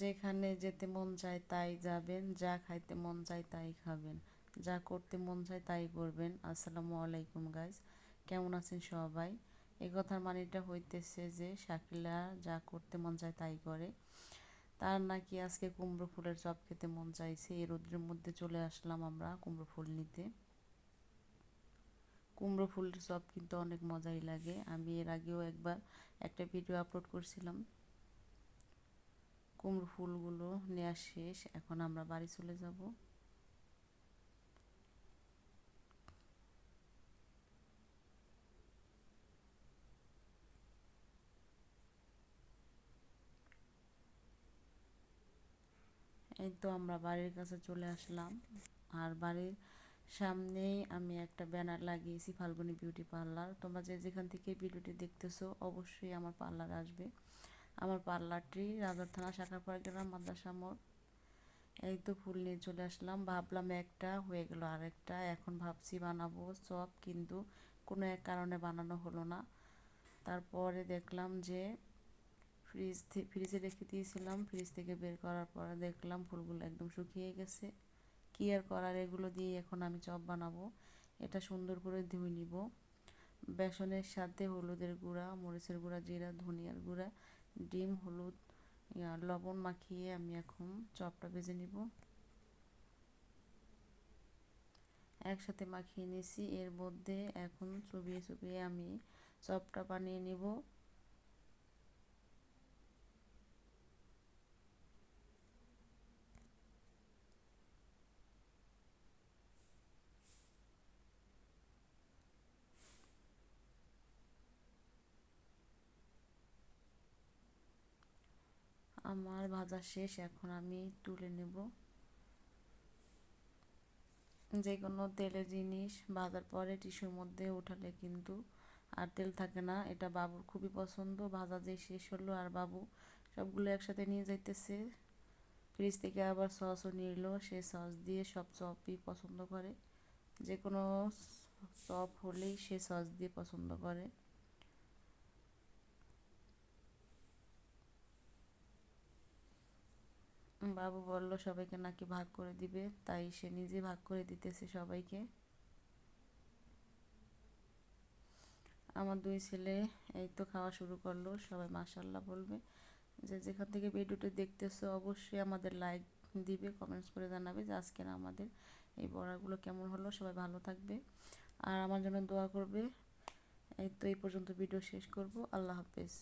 যেখানে যেতে মন চায় তাই যাবেন, যা খাইতে মন চায় তাই খাবেন, যা করতে মন চায় তাই করবেন। আসসালামু আলাইকুম গাইজ, কেমন আছেন সবাই? এই কথার মানেটা হইতেছে যে শাকিলা যা করতে মন চায় তাই করে। তার নাকি আজকে কুমড়ো ফুলের চপ খেতে মন চাইছে। এই রোদ্রের মধ্যে চলে আসলাম আমরা কুমড়ো ফুল নিতে। কুমড়ো ফুলের চপ কিন্তু অনেক মজাই লাগে। আমি এর আগেও একবার একটা ভিডিও আপলোড করছিলাম। কুমড়ো ফুলগুলো নেওয়া শেষ, এখন আমরা বাড়ি চলে যাব। এই তো আমরা বাড়ির কাছে চলে আসলাম। আর বাড়ির সামনেই আমি একটা ব্যানার লাগিয়েছি, ফাল্গুনী বিউটি পার্লার। তোমরা যে যেখান থেকে ভিডিওটি দেখতেছো অবশ্যই আমার পার্লার আসবে। আমার পার্লারটি রাজার থানা শাখারপাড়া গ্রাম মাদ্রাসা মোড়। এই তো ফুল নিয়ে চলে আসলাম, ভাবলাম একটা হয়ে গেল আরেকটা। এখন ভাবছি বানাবো চপ, কিন্তু কোনো এক কারণে বানানো হলো না। তারপরে দেখলাম যে ফ্রিজে রেখে দিয়েছিলাম, ফ্রিজ থেকে বের করার পরে দেখলাম ফুলগুলো একদম শুকিয়ে গেছে। কি আর করার, এগুলো দিয়ে এখন আমি চপ বানাবো। এটা সুন্দর করে ধুয়ে নিব। বেসনের সাথে হলুদের গুঁড়া, মরিচের গুঁড়া, জিরা, ধনিয়ার গুঁড়া, ডিম, হলুদ, লবণ মাখিয়ে আমি এখন চপটা ভেজে নিব। একসাথে মাখিয়ে নিয়েছি, এর মধ্যে এখন চুবিয়ে চুবিয়ে আমি চপটা বানিয়ে নিব। আমার ভাজা শেষ, এখন আমি তুলে নেব। যে কোনো তেলের জিনিস ভাজার পরে টিস্যুর মধ্যে উঠালে কিন্তু আর তেল থাকে না। এটা বাবুর খুবই পছন্দ। ভাজা যে শেষ হলো আর বাবু সবগুলো একসাথে নিয়ে যাইতেছে। ফ্রিজ থেকে আবার সসও নিয়ে এলো, সে সস দিয়ে সব চপই পছন্দ করে। যে কোনো চপ হলেই সে সস দিয়ে পছন্দ করে। বাবু বলল সবাইকে নাকি ভাগ করে দিবে, তাই সে নিজে ভাগ করে দিতেছে সবাইকে। আমার দুই ছেলে এই তো খাওয়া শুরু করলো, সবাই মাশাআল্লাহ বলবে। যে যেখান থেকে ভিডিওটি দেখতেছো অবশ্যই আমাদের লাইক দিবে, কমেন্টস করে জানাবে যে আজকের আমাদের এই বড়াগুলো কেমন হলো। সবাই ভালো থাকবে আর আমার জন্য দোয়া করবে। এই তো এই পর্যন্ত ভিডিও শেষ করব। আল্লাহ হাফেজ।